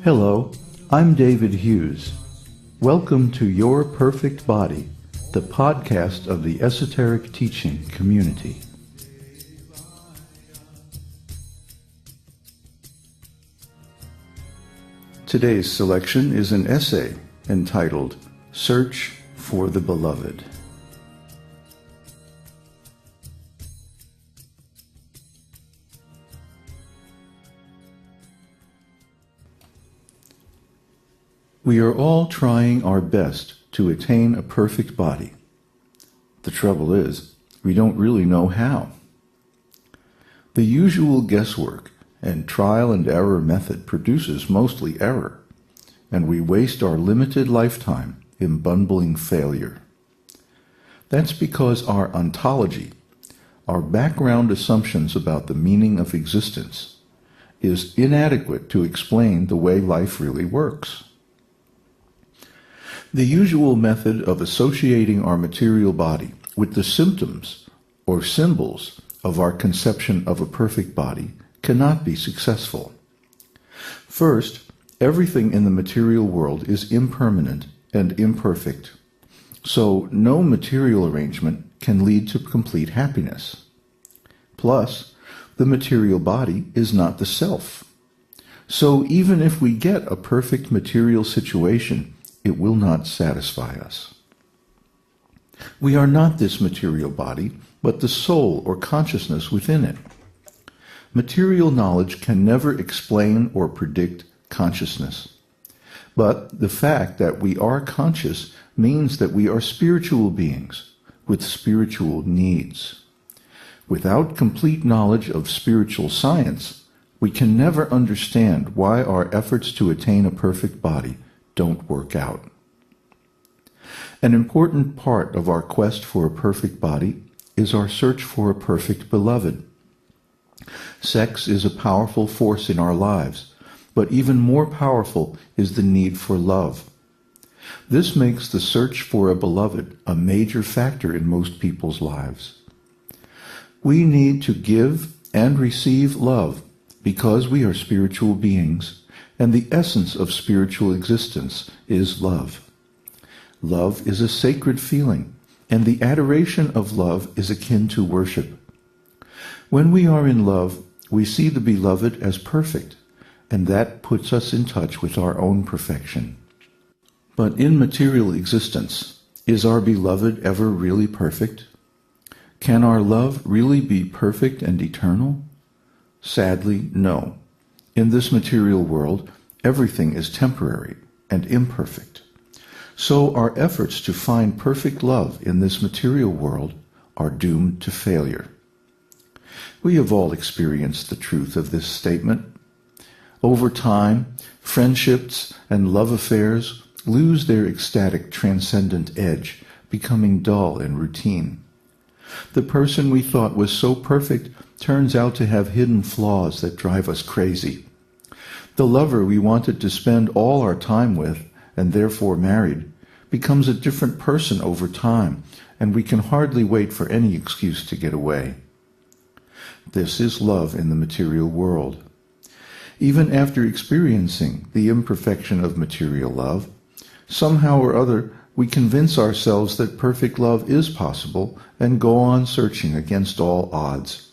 Hello, I'm David Hughes. Welcome to Your Perfect Body, the podcast of the esoteric teaching community. Today's selection is an essay entitled Search for the Beloved. We are all trying our best to attain a perfect body. The trouble is, we don't really know how. The usual guesswork and trial and error method produces mostly error, and we waste our limited lifetime in bumbling failure. That's because our ontology, our background assumptions about the meaning of existence, is inadequate to explain the way life really works. The usual method of associating our material body with the symptoms or symbols of our conception of a perfect body cannot be successful. First, everything in the material world is impermanent and imperfect, so no material arrangement can lead to complete happiness. Plus, the material body is not the self. So even if we get a perfect material situation, it will not satisfy us. We are not this material body, but the soul or consciousness within it. Material knowledge can never explain or predict consciousness. But the fact that we are conscious means that we are spiritual beings with spiritual needs. Without complete knowledge of spiritual science, we can never understand why our efforts to attain a perfect body don't work out. An important part of our quest for a perfect body is our search for a perfect beloved. Sex is a powerful force in our lives, but even more powerful is the need for love. This makes the search for a beloved a major factor in most people's lives. We need to give and receive love because we are spiritual beings, and the essence of spiritual existence is love. Love is a sacred feeling, and the adoration of love is akin to worship. When we are in love, we see the beloved as perfect, and that puts us in touch with our own perfection. But in material existence, is our beloved ever really perfect? Can our love really be perfect and eternal? Sadly, no. In this material world, everything is temporary and imperfect. So our efforts to find perfect love in this material world are doomed to failure. We have all experienced the truth of this statement. Over time, friendships and love affairs lose their ecstatic, transcendent edge, becoming dull and routine. The person we thought was so perfect turns out to have hidden flaws that drive us crazy. The lover we wanted to spend all our time with, and therefore married, becomes a different person over time, and we can hardly wait for any excuse to get away. This is love in the material world. Even after experiencing the imperfection of material love, somehow or other we convince ourselves that perfect love is possible and go on searching against all odds.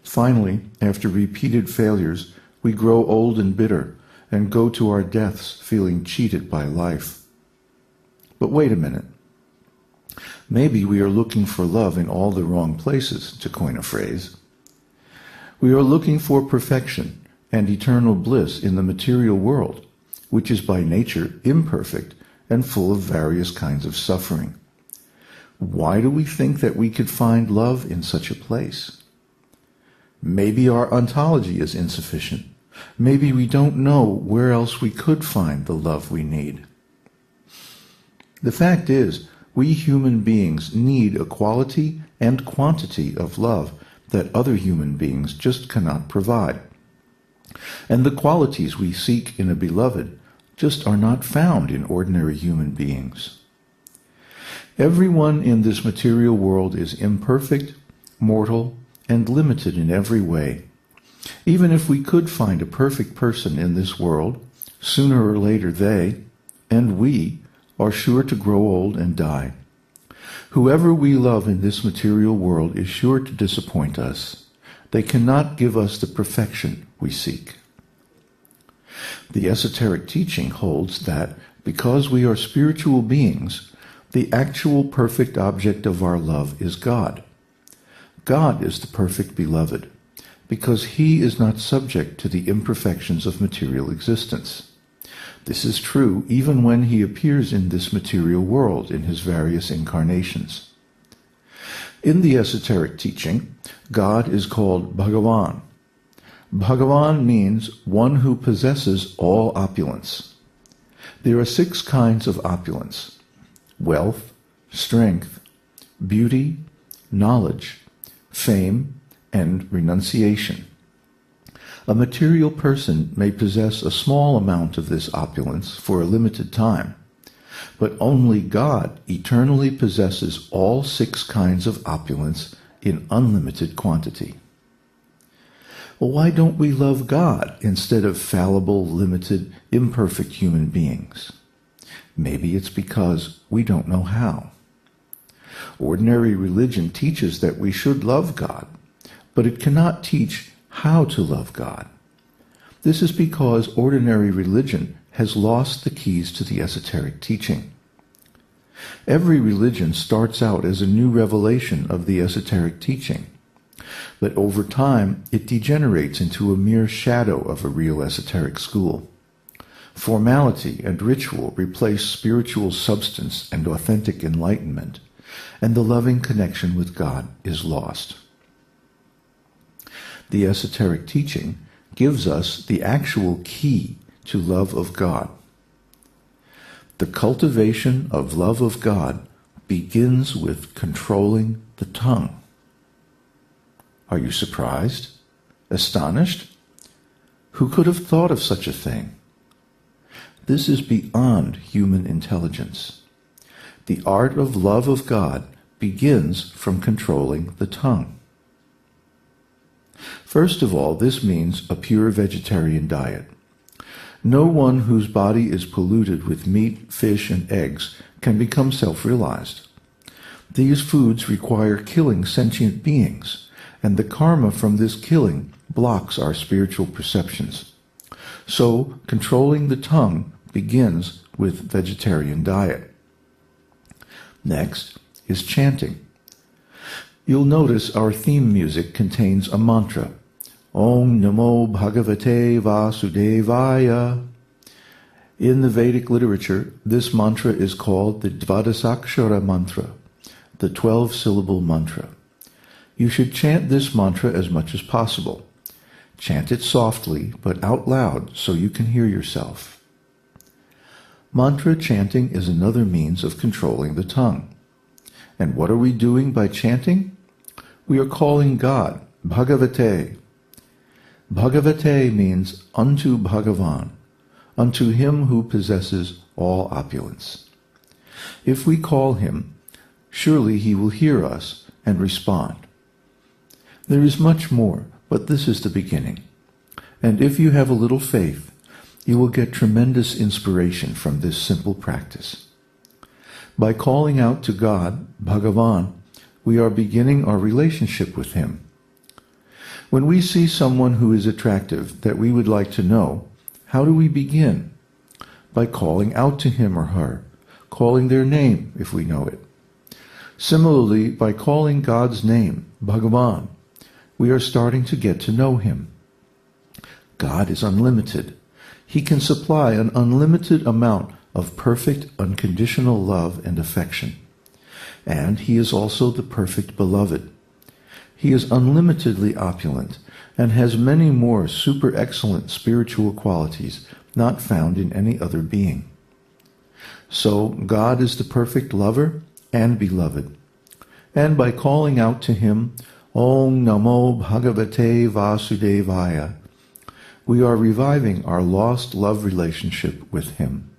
Finally, after repeated failures, we grow old and bitter and go to our deaths feeling cheated by life. But wait a minute. Maybe we are looking for love in all the wrong places, to coin a phrase. We are looking for perfection and eternal bliss in the material world, which is by nature imperfect and full of various kinds of suffering. Why do we think that we could find love in such a place? Maybe our ontology is insufficient. Maybe we don't know where else we could find the love we need. The fact is, we human beings need a quality and quantity of love that other human beings just cannot provide. And the qualities we seek in a beloved just are not found in ordinary human beings. Everyone in this material world is imperfect, mortal, and limited in every way. Even if we could find a perfect person in this world, Sooner or later they, and we, are sure to grow old and die. Whoever we love in this material world is sure to disappoint us. They cannot give us the perfection we seek. The esoteric teaching holds that because we are spiritual beings, the actual perfect object of our love is God. God is the perfect beloved, because he is not subject to the imperfections of material existence. This is true even when he appears in this material world in his various incarnations. In the esoteric teaching, God is called Bhagavan. Bhagavan means one who possesses all opulence. There are 6 kinds of opulence: wealth, strength, beauty, knowledge, fame, and renunciation. A material person may possess a small amount of this opulence for a limited time, but only God eternally possesses all 6 kinds of opulence in unlimited quantity. Well, why don't we love God instead of fallible, limited, imperfect human beings? Maybe it's because we don't know how. Ordinary religion teaches that we should love God, but it cannot teach how to love God. This is because ordinary religion has lost the keys to the esoteric teaching. Every religion starts out as a new revelation of the esoteric teaching, but over time it degenerates into a mere shadow of a real esoteric school. Formality and ritual replace spiritual substance and authentic enlightenment, and the loving connection with God is lost. The esoteric teaching gives us the actual key to love of God. The cultivation of love of God begins with controlling the tongue. Are you surprised? Astonished? Who could have thought of such a thing? This is beyond human intelligence. The art of love of God begins from controlling the tongue. First of all, this means a pure vegetarian diet. No one whose body is polluted with meat, fish, and eggs can become self-realized. These foods require killing sentient beings, and the karma from this killing blocks our spiritual perceptions. So, controlling the tongue begins with vegetarian diet. Next is chanting. You'll notice our theme music contains a mantra, Om Namo Bhagavate Vasudevaya. In the Vedic literature, this mantra is called the Dvadasakshara mantra, the 12-syllable mantra. You should chant this mantra as much as possible. Chant it softly, but out loud so you can hear yourself. Mantra chanting is another means of controlling the tongue. And what are we doing by chanting? We are calling God, Bhagavate. Bhagavate means unto Bhagavan, unto him who possesses all opulence. If we call him, surely he will hear us and respond. There is much more, but this is the beginning. And if you have a little faith, you will get tremendous inspiration from this simple practice. By calling out to God, Bhagavan, we are beginning our relationship with him. When we see someone who is attractive that we would like to know, how do we begin? By calling out to him or her, calling their name if we know it. Similarly, by calling God's name, Bhagavan, we are starting to get to know him. God is unlimited. He can supply an unlimited amount of perfect, unconditional love and affection. And he is also the perfect beloved. He is unlimitedly opulent and has many more super excellent spiritual qualities not found in any other being. So God is the perfect lover and beloved. And by calling out to him, Om Namo Bhagavate Vasudevaya, we are reviving our lost love relationship with him.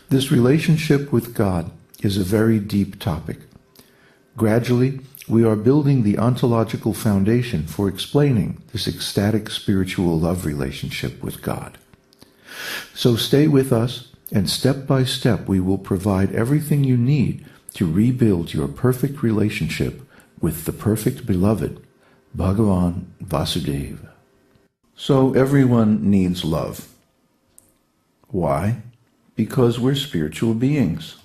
This relationship with God is a very deep topic. Gradually, we are building the ontological foundation for explaining this ecstatic spiritual love relationship with God. So stay with us, and step by step we will provide everything you need to rebuild your perfect relationship with the perfect beloved, Bhagavan Vasudeva. So everyone needs love. Why? Because we're spiritual beings.